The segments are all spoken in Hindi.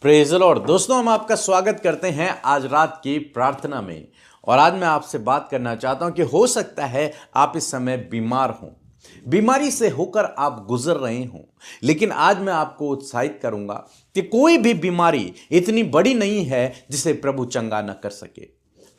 Praise the Lord. दोस्तों, हम आपका स्वागत करते हैं आज रात की प्रार्थना में। और आज मैं आपसे बात करना चाहता हूं कि हो सकता है आप इस समय बीमार हों, बीमारी से होकर आप गुजर रहे हों, लेकिन आज मैं आपको उत्साहित करूंगा कि कोई भी बीमारी इतनी बड़ी नहीं है जिसे प्रभु चंगा न कर सके।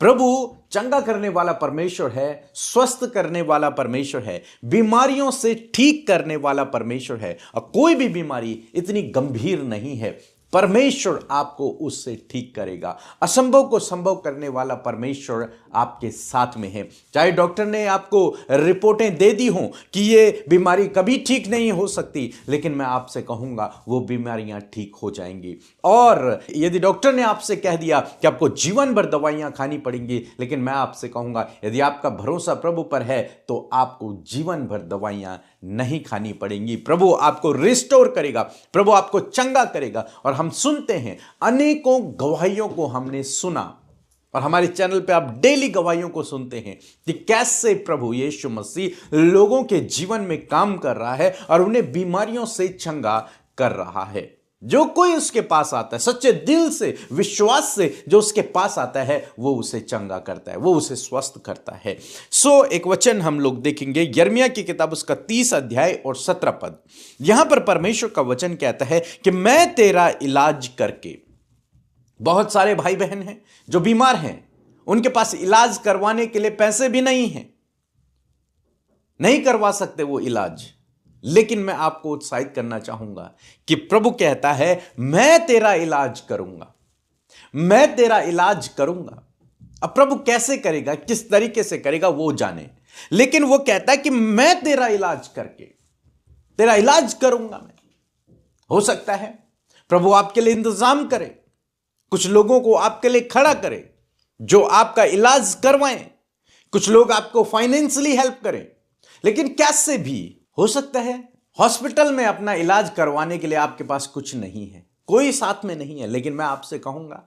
प्रभु चंगा करने वाला परमेश्वर है, स्वस्थ करने वाला परमेश्वर है, बीमारियों से ठीक करने वाला परमेश्वर है। और कोई भी बीमारी इतनी गंभीर नहीं है, परमेश्वर आपको उससे ठीक करेगा। असंभव को संभव करने वाला परमेश्वर आपके साथ में है। चाहे डॉक्टर ने आपको रिपोर्टें दे दी हों कि ये बीमारी कभी ठीक नहीं हो सकती, लेकिन मैं आपसे कहूंगा वो बीमारियां ठीक हो जाएंगी। और यदि डॉक्टर ने आपसे कह दिया कि आपको जीवन भर दवाइयां खानी पड़ेंगी, लेकिन मैं आपसे कहूंगा यदि आपका भरोसा प्रभु पर है तो आपको जीवन भर दवाइयां नहीं खानी पड़ेंगी। प्रभु आपको रिस्टोर करेगा, प्रभु आपको चंगा करेगा। और हम सुनते हैं, अनेकों गवाहियों को हमने सुना और हमारे चैनल पे आप डेली गवाहियों को सुनते हैं कि कैसे प्रभु यीशु मसीह लोगों के जीवन में काम कर रहा है और उन्हें बीमारियों से चंगा कर रहा है। जो कोई उसके पास आता है, सच्चे दिल से, विश्वास से जो उसके पास आता है, वो उसे चंगा करता है, वो उसे स्वस्थ करता है। एक वचन हम लोग देखेंगे, यिर्मयाह की किताब उसका 30 अध्याय और 17 पद। यहां पर परमेश्वर का वचन कहता है कि मैं तेरा इलाज करके। बहुत सारे भाई बहन हैं जो बीमार हैं, उनके पास इलाज करवाने के लिए पैसे भी नहीं हैं, नहीं करवा सकते वो इलाज। लेकिन मैं आपको उत्साहित करना चाहूंगा कि प्रभु कहता है मैं तेरा इलाज करूंगा, मैं तेरा इलाज करूंगा। अब प्रभु कैसे करेगा, किस तरीके से करेगा वो जाने, लेकिन वो कहता है कि मैं तेरा इलाज करके तेरा इलाज करूंगा। मैं हो सकता है प्रभु आपके लिए इंतजाम करे, कुछ लोगों को आपके लिए खड़ा करे जो आपका इलाज करवाएं, कुछ लोग आपको फाइनेंशियली हेल्प करें। लेकिन कैसे भी हो सकता है हॉस्पिटल में अपना इलाज करवाने के लिए आपके पास कुछ नहीं है, कोई साथ में नहीं है, लेकिन मैं आपसे कहूंगा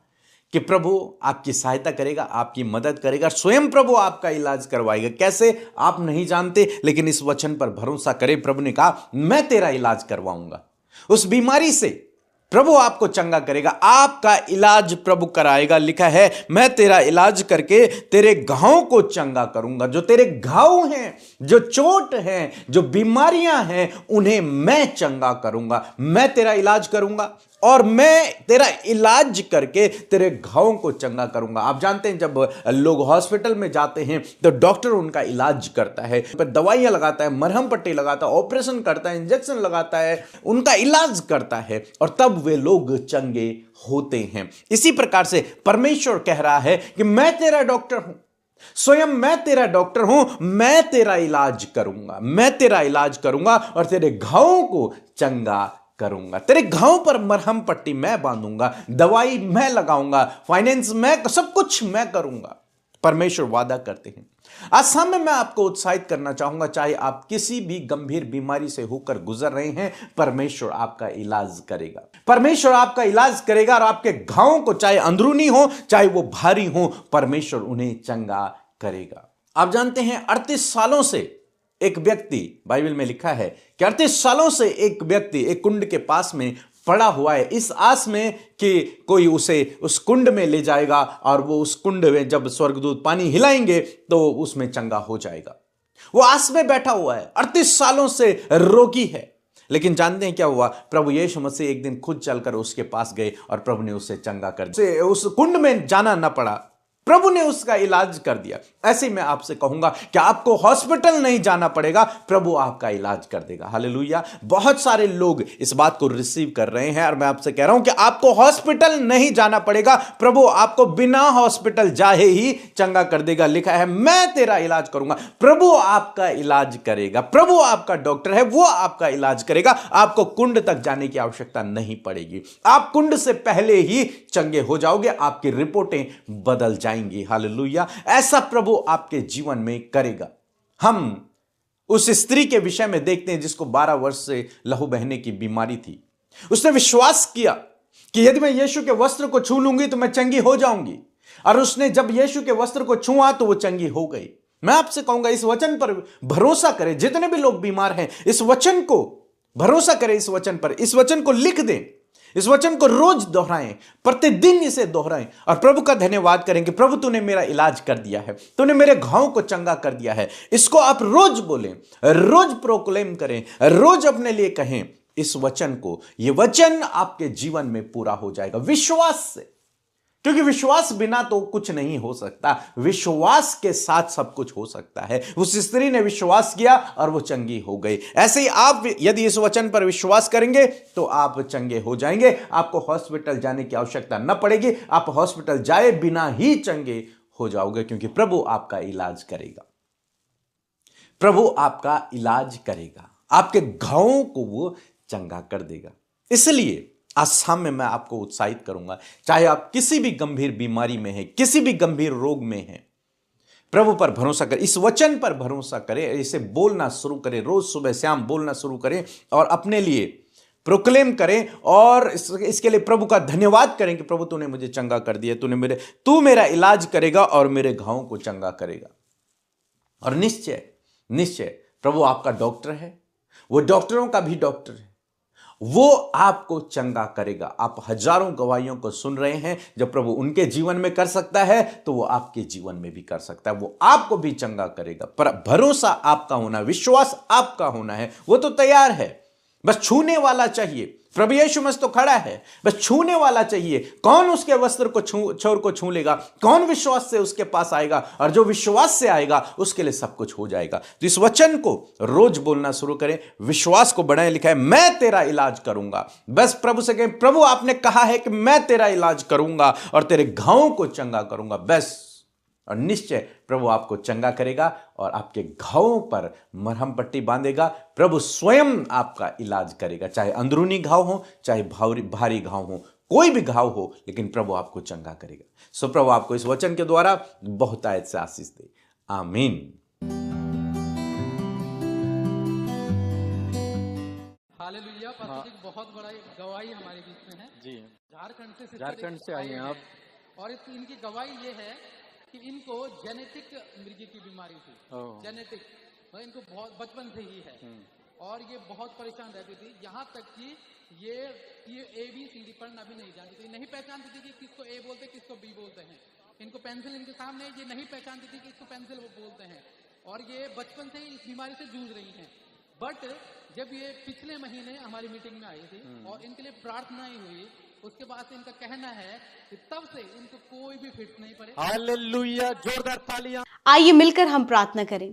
कि प्रभु आपकी सहायता करेगा, आपकी मदद करेगा, स्वयं प्रभु आपका इलाज करवाएगा। कैसे आप नहीं जानते, लेकिन इस वचन पर भरोसा करें। प्रभु ने कहा मैं तेरा इलाज करवाऊंगा। उस बीमारी से प्रभु आपको चंगा करेगा, आपका इलाज प्रभु कराएगा। लिखा है मैं तेरा इलाज करके तेरे घावों को चंगा करूंगा। जो तेरे घाव हैं, जो चोट हैं, जो बीमारियां हैं, उन्हें मैं चंगा करूंगा। मैं तेरा इलाज करूंगा और मैं तेरा इलाज करके तेरे घावों को चंगा करूंगा। आप जानते हैं जब लोग हॉस्पिटल में जाते हैं तो डॉक्टर उनका इलाज करता है, पर दवाइयां लगाता है, मरहम पट्टी लगाता है, ऑपरेशन करता है, इंजेक्शन लगाता है, उनका इलाज करता है और तब वे लोग चंगे होते हैं। इसी प्रकार से परमेश्वर कह रहा है कि मैं तेरा डॉक्टर हूं, स्वयं मैं तेरा डॉक्टर हूं, मैं तेरा इलाज करूंगा, मैं तेरा इलाज करूंगा और तेरे घावों को चंगा करूंगा। तेरे घावों पर मरहम पट्टी मैं बांधूंगा, दवाई मैं लगाऊंगा, फाइनेंस मैं, सब कुछ मैं करूंगा। परमेश्वर वादा करते हैं। आज शाम में मैं आपको उत्साहित करना चाहूंगा, चाहे आप किसी भी गंभीर बीमारी से होकर गुजर रहे हैं, परमेश्वर आपका इलाज करेगा। परमेश्वर आपका इलाज करेगा और आपके घावों को, चाहे अंदरूनी हो चाहे वो भारी हो, परमेश्वर उन्हें चंगा करेगा। आप जानते हैं 38 सालों से एक व्यक्ति, बाइबल में लिखा है कि 38 सालों से एक व्यक्ति एक कुंड के पास में पड़ा हुआ है, इस आस में कि कोई उसे उस कुंड में ले जाएगा और वो उस कुंड में जब स्वर्गदूत पानी हिलाएंगे तो उसमें चंगा हो जाएगा। वो आस में बैठा हुआ है, 38 सालों से रोगी है। लेकिन जानते हैं क्या हुआ? प्रभु यीशु मसीह एक दिन खुद चलकर उसके पास गए और प्रभु ने उसे चंगा कर दिया। उस कुंड में जाना ना पड़ा, प्रभु ने उसका इलाज कर दिया। ऐसे मैं आपसे कहूंगा कि आपको हॉस्पिटल नहीं जाना पड़ेगा, प्रभु आपका इलाज कर देगा। हालेलुया। बहुत सारे लोग इस बात को रिसीव कर रहे हैं और मैं आपसे कह रहा हूं कि आपको हॉस्पिटल नहीं जाना पड़ेगा, प्रभु आपको बिना हॉस्पिटल जाए ही चंगा कर देगा। लिखा है मैं तेरा इलाज करूंगा। प्रभु आपका इलाज करेगा, प्रभु आपका डॉक्टर है, वो आपका इलाज करेगा। आपको कुंड तक जाने की आवश्यकता नहीं पड़ेगी, आप कुंड से पहले ही चंगे हो जाओगे, आपकी रिपोर्टें बदल जाएंगी। हालेलुया। ऐसा प्रभु आपके जीवन में करेगा। हम उस स्त्री के विषय में देखते हैं जिसको 12 वर्ष से लहू बहने की बीमारी थी। उसने विश्वास किया कि यदि मैं यीशु के वस्त्र को छू लूंगी तो मैं चंगी हो जाऊंगी, और उसने जब यीशु के वस्त्र को छुआ तो वो चंगी हो गई। मैं आपसे कहूंगा इस वचन पर भरोसा करें। जितने भी लोग बीमार हैं, इस वचन को भरोसा करें, इस वचन पर, इस वचन को लिख दें इस वचन को रोज दोहराएं, प्रतिदिन इसे दोहराएं और प्रभु का धन्यवाद करें कि प्रभु तूने मेरा इलाज कर दिया है, तूने मेरे घावों को चंगा कर दिया है। इसको आप रोज बोलें, रोज प्रोक्लेम करें, रोज अपने लिए कहें इस वचन को। यह वचन आपके जीवन में पूरा हो जाएगा विश्वास से, क्योंकि विश्वास बिना तो कुछ नहीं हो सकता, विश्वास के साथ सब कुछ हो सकता है। उस स्त्री ने विश्वास किया और वो चंगी हो गई। ऐसे ही आप यदि इस वचन पर विश्वास करेंगे तो आप चंगे हो जाएंगे। आपको हॉस्पिटल जाने की आवश्यकता न पड़ेगी, आप हॉस्पिटल जाए बिना ही चंगे हो जाओगे, क्योंकि प्रभु आपका इलाज करेगा। प्रभु आपका इलाज करेगा, आपके घावों को वो चंगा कर देगा। इसलिए आज शाम में मैं आपको उत्साहित करूंगा, चाहे आप किसी भी गंभीर बीमारी में हैं, किसी भी गंभीर रोग में हैं, प्रभु पर भरोसा करें, इस वचन पर भरोसा करें, इसे बोलना शुरू करें, रोज सुबह शाम बोलना शुरू करें और अपने लिए प्रोक्लेम करें और इसके लिए प्रभु का धन्यवाद करें कि प्रभु तूने मुझे चंगा कर दिया, तू मेरा इलाज करेगा और मेरे घावों को चंगा करेगा। और निश्चय प्रभु आपका डॉक्टर है, वो डॉक्टरों का भी डॉक्टर है, वो आपको चंगा करेगा। आप हजारों गवाहियों को सुन रहे हैं, जब प्रभु उनके जीवन में कर सकता है तो वो आपके जीवन में भी कर सकता है, वो आपको भी चंगा करेगा। पर भरोसा आपका होना, विश्वास आपका होना है। वो तो तैयार है, बस छूने वाला चाहिए। प्रभु यीशु मसीह तो खड़ा है, बस छूने वाला चाहिए। कौन उसके वस्त्र को छोर को छू लेगा? कौन विश्वास से उसके पास आएगा? और जो विश्वास से आएगा उसके लिए सब कुछ हो जाएगा। तो इस वचन को रोज बोलना शुरू करें, विश्वास को बढ़ाएं। लिखा है मैं तेरा इलाज करूंगा। बस प्रभु से कहें, प्रभु आपने कहा है कि मैं तेरा इलाज करूंगा और तेरे घावों को चंगा करूंगा। बस, और निश्चय प्रभु आपको चंगा करेगा और आपके घावों पर मरहम पट्टी बांधेगा। प्रभु स्वयं आपका इलाज करेगा, चाहे अंदरूनी घाव हो, चाहे भारी घाव हो, कोई भी घाव हो, लेकिन प्रभु आपको चंगा करेगा। सो प्रभु आपको इस वचन के द्वारा बहुतायत से आशीष दे। आमीन। हालेलुया। पास्टर जी बहुत बड़ा गवाही हमारे बीच में है जी। झारखंड से आई हैं आप, और इनकी गवाही ये है कि इनको जेनेटिक मिर्गी की बीमारी थी, जेनेटिक, तो इनको बहुत बचपन से ही है और ये बहुत परेशान रहती थी, यहाँ तक कि ये ABCD पढ़ना भी नहीं जानती थी, नहीं पहचानती थी कि किसको A बोलते हैं, किसको B बोलते हैं। इनको पेंसिल इनके सामने, ये नहीं पहचानती थी कि इसको पेंसिल वो बोलते हैं, और ये बचपन से ही इस बीमारी से जूझ रही हैं। बट जब ये पिछले महीने हमारी मीटिंग में आई थी और इनके लिए प्रार्थनाएं हुई, उसके बाद से इनका कहना है कि तब से इनको कोई भी फिट नहीं पड़े। हालेलुया, जोरदार तालियां। आइए मिलकर हम प्रार्थना करें।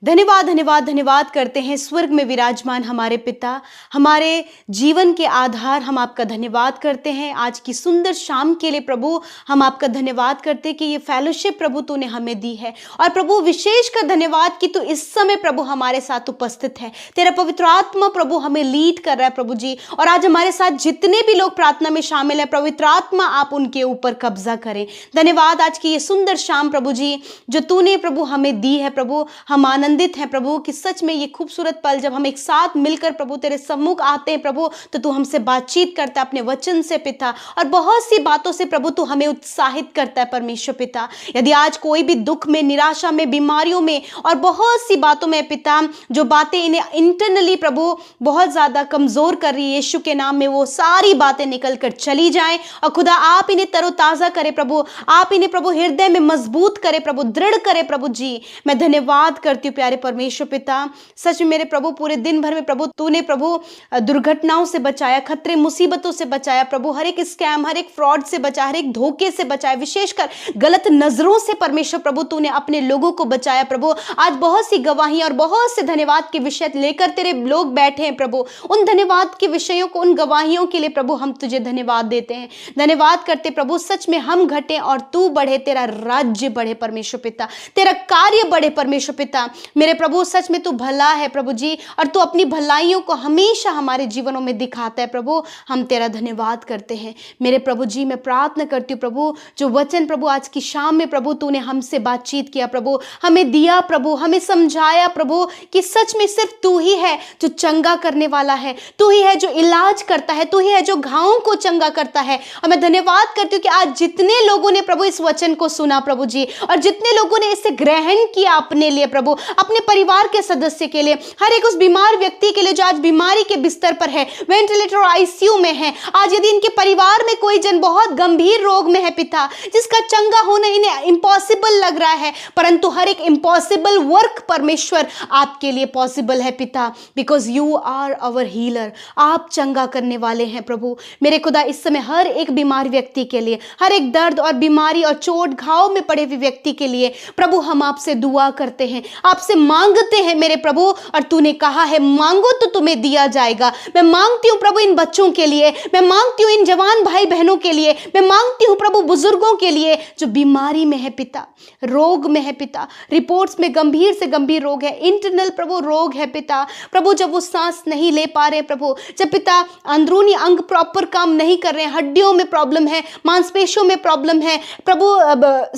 धन्यवाद धन्यवाद धन्यवाद करते हैं स्वर्ग में विराजमान हमारे पिता, हमारे जीवन के आधार। हम आपका धन्यवाद करते हैं आज की सुंदर शाम के लिए। प्रभु हम आपका धन्यवाद करते हैं कि ये फेलोशिप प्रभु तूने हमें दी है, और प्रभु विशेष कर धन्यवाद कि तू इस समय प्रभु हमारे साथ उपस्थित है। तेरा पवित्र आत्मा प्रभु हमें लीड कर रहा है प्रभु जी, और आज हमारे साथ जितने भी लोग प्रार्थना में शामिल है, पवित्र आत्मा आप उनके ऊपर कब्जा करें। धन्यवाद आज की ये सुंदर शाम प्रभु जी जो तूने प्रभु हमें दी है। प्रभु हम आनंदित हैं प्रभु कि सच में ये खूबसूरत पल जब हम एक साथ मिलकर प्रभु तेरे सम्मुख आते हैं प्रभु, तो तू हमसे बातचीत करता है अपने वचन से पिता, और बहुत सी बातों से प्रभु तू हमें उत्साहित करता है परमेश्वर पिता। यदि आज कोई भी दुख में, निराशा में, बीमारियों में और बहुत सी बातों में पिता, जो बातें इन्हें इंटरनली प्रभु बहुत ज्यादा कमजोर कर रही है, यीशु के नाम में वो सारी बातें निकल कर चली जाएं, और खुदा आप इन्हें तरोताजा करे प्रभु, आप इन्हें प्रभु हृदय में मजबूत करे प्रभु, दृढ़ करे प्रभु जी। मैं धन्यवाद करती हूँ प्यारे परमेश्वर पिता। सच में मेरे प्रभु पूरे दिन भर में प्रभु तूने प्रभु दुर्घटनाओं से बचाया, खतरे मुसीबतों से बचाया प्रभु, हर एक स्कैम, हर एक फ्रॉड से बचाया, हर एक धोखे से बचाया, विशेषकर गलत नजरों से परमेश्वर प्रभु तूने अपने लोगों को बचाया प्रभु। आज बहुत सी गवाहियां और बहुत से धन्यवाद के विषय लेकर तेरे लोग बैठे हैं प्रभु। उन धन्यवाद के विषयों को, उन गवाहियों के लिए प्रभु हम तुझे धन्यवाद देते हैं, धन्यवाद करते प्रभु। सच में हम घटे और तू बढ़े, तेरा राज्य बढ़े परमेश्वर पिता, तेरा कार्य बढ़े परमेश्वर पिता। मेरे प्रभु सच में तू भला है प्रभु जी, और तू अपनी भलाइयों को हमेशा हमारे जीवनों में दिखाता है प्रभु। हम तेरा धन्यवाद करते हैं मेरे प्रभु जी। मैं प्रार्थना करती हूँ प्रभु, जो वचन प्रभु आज की शाम में प्रभु तूने हमसे बातचीत किया प्रभु, हमें दिया प्रभु, हमें समझाया प्रभु कि सच में सिर्फ तू ही है जो चंगा करने वाला है, तू ही है जो इलाज करता है, तू ही है जो घावों को चंगा करता है। और मैं धन्यवाद करती हूँ कि आज जितने लोगों ने प्रभु इस वचन को सुना प्रभु जी, और जितने लोगों ने इसे ग्रहण किया अपने लिए प्रभु, अपने परिवार के सदस्य के लिए, हर एक उस बीमार व्यक्ति के लिए जो आज बीमारी के बिस्तर पर है, वेंटिलेटर और आईसीयू में है। आज यदि इनके परिवार में कोई जन बहुत गंभीर रोग में है पिता, जिसका चंगा होना इन्हें इम्पॉसिबल लग रहा है, परंतु हर एक इम्पॉसिबल वर्क परमेश्वर आपके लिए पॉसिबल है पिता, because you are our healer. आप चंगा करने वाले हैं प्रभु। मेरे खुदा, इस समय हर एक बीमार व्यक्ति के लिए, हर एक दर्द और बीमारी और चोट घाव में पड़े हुए व्यक्ति के लिए प्रभु हम आपसे दुआ करते हैं, आपसे मांगते हैं मेरे प्रभु। और तूने कहा है मांगो तो तुम्हें दिया जाएगा। मैं मांगती हूं प्रभु इन बच्चों के लिए, मैं मांगती हूं इन जवान भाई बहनों के लिए, मैं मांगती हूं प्रभु बुजुर्गों के लिए जो बीमारी में है पिता, रोग में है पिता, रिपोर्ट्स में गंभीर से गंभीर रोग है, इंटरनल प्रभु रोग है पिता। प्रभु जब वो सांस नहीं ले पा रहे प्रभु, जब पिता अंदरूनी अंग प्रॉपर काम नहीं कर रहे हैं, हड्डियों में प्रॉब्लम है, मांसपेशियों में प्रॉब्लम है प्रभु,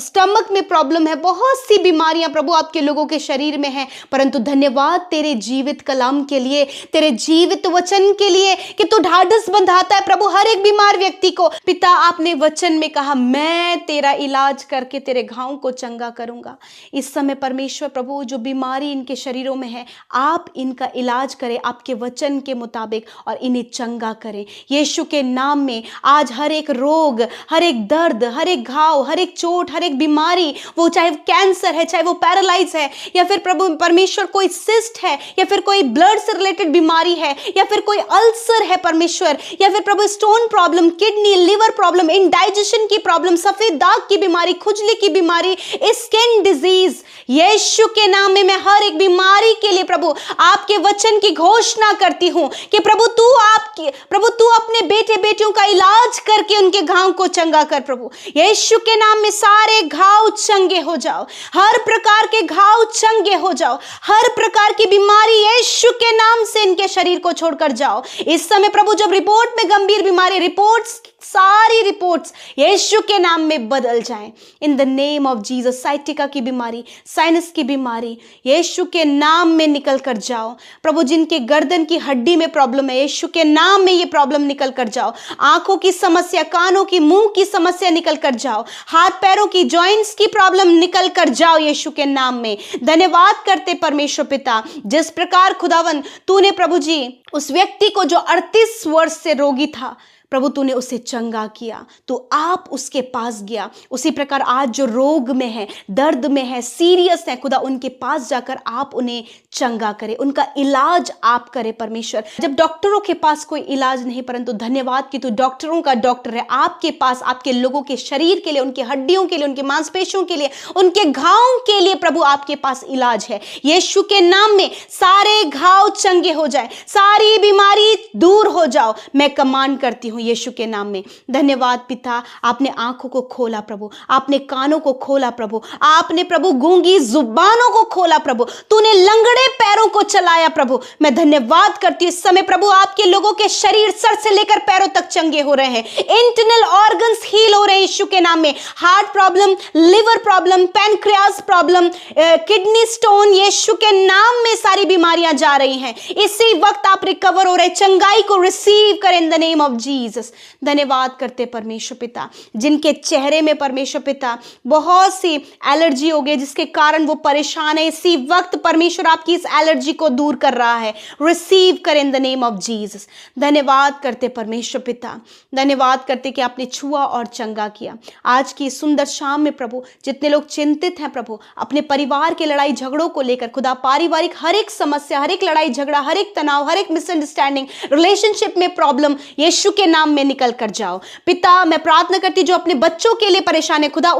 स्टमक में प्रॉब्लम है, बहुत सी बीमारियां प्रभु आपके लोगों के शरीर में है, परंतु धन्यवाद तेरे जीवित कलाम के लिए, तेरे जीवित वचन के लिए कि तू ढाढ़स बंधाता है प्रभु हर एक बीमार व्यक्ति को। पिता, आपने वचन में कहा मैं तेरा इलाज करके तेरे घावों को चंगा करूंगा। इस समय परमेश्वर प्रभु जो बीमारी इनके शरीरों में है, आप इनका इलाज करें आपके वचन के मुताबिक और इन्हें चंगा करें यीशु के नाम में। आज हर एक रोग, हर एक दर्द, हर एक घाव, हर एक चोट, हर एक बीमारी, वो चाहे कैंसर है, चाहे वो पैरालाइज है, या फिर प्रभु परमेश्वर कोई सिस्ट है, या फिर कोई ब्लड से रिलेटेड बीमारी है, या फिर कोई अल्सर है परमेश्वर, या फिर प्रभु stone problem, kidney liver problem, indigestion की प्रॉब्लम, सफेद दाग की बीमारी, खुजली की बीमारी, स्किन डिजीज, यीशु के नाम में मैं हर एक बीमारी के लिए प्रभु आपके वचन की घोषणा करती हूं कि प्रभु तू अपने बेटे बेटियों का इलाज करके उनके घाव को चंगा कर प्रभु। यीशु के नाम में सारे घाव चंगे हो जाओ, हर प्रकार के घाव चंगे हो जाओ, हर प्रकार की बीमारी यीशु के नाम से इनके शरीर को छोड़कर जाओ। इस समय प्रभु जब रिपोर्ट में गंभीर बीमारी, रिपोर्ट्स, सारी रिपोर्ट्स यीशु के नाम में बदल जाएं in the name of Jesus. Sciatica की बीमारी, साइनस की बीमारी यीशु के नाम में निकल कर जाओ प्रभु। जिनके गर्दन की हड्डी में प्रॉब्लम है, यीशु के नाम में ये प्रॉब्लम निकल कर जाओ। आंखों की समस्या, कानों की, मुंह की समस्या निकल कर जाओ। हाथ पैरों की जॉइंट्स की प्रॉब्लम निकल कर जाओ यीशु के नाम में। धन्यवाद करते परमेश्वर पिता, जिस प्रकार खुदावन तूने प्रभु जी उस व्यक्ति को जो 38 वर्ष से रोगी था प्रभु तूने उसे चंगा किया, तो आप उसके पास गया। उसी प्रकार आज जो रोग में है, दर्द में है, सीरियस है, खुदा उनके पास जाकर आप उन्हें चंगा करें, उनका इलाज आप करें परमेश्वर। जब डॉक्टरों के पास कोई इलाज नहीं, परंतु धन्यवाद कि तू डॉक्टरों का डॉक्टर है। आपके पास आपके लोगों के शरीर के लिए, उनके हड्डियों के लिए, उनके मांसपेशियों के लिए, उनके घावों के लिए प्रभु आपके पास इलाज है। यीशु के नाम में सारे घाव चंगे हो जाए, सारी बीमारी दूर हो जाओ, मैं कमांड करती हूं यीशु के नाम में। धन्यवाद पिता, आपने आंखों को खोला प्रभु, आपने कानों को खोला प्रभु, आपने प्रभु गूंगी जुबानों को खोला प्रभु, तूने लंगड़े पैरों को चलाया प्रभु। मैं धन्यवाद करती हूं इस समय प्रभु आपके लोगों के शरीर सर से लेकर पैरों तक चंगे हो रहे हैं, इंटरनल ऑर्गन्स हील हो रहे हैं यीशु के नाम में। Heart problem, liver problem, pancreas problem, kidney stone, यीशु के नाम में सारी बीमारियां जा रही हैं। इसी वक्त आप रिकवर हो रहे, चंगाई को रिसीव करें in the name of Jesus. धन्यवाद करते परमेश्वर पिता, जिनके चेहरे में परमेश्वर पिता बहुत सी एलर्जी हो गई, जिसके कारण वो परेशान है, इसी वक्त परमेश्वर आपकी इस एलर्जी को दूर कर रहा है। रिसीव करें in the name of Jesus. धन्यवाद करते परमेश्वर पिता, धन्यवाद करते कि आपने छुआ और चंगा किया। आज की सुंदर शाम में प्रभु जितने लोग चिंतित हैं प्रभु अपने परिवार के लड़ाई झगड़ों को लेकर, खुदा पारिवारिक हर एक समस्या, हर एक लड़ाई झगड़ा, हर एक तनाव, हर एक मिसअंडरस्टैंडिंग, रिलेशनशिप में प्रॉब्लम, यीशु के नाम में निकल कर जाओ। पिता मैं प्रार्थना करती जो अपने बच्चों के लिए परेशान है खुदा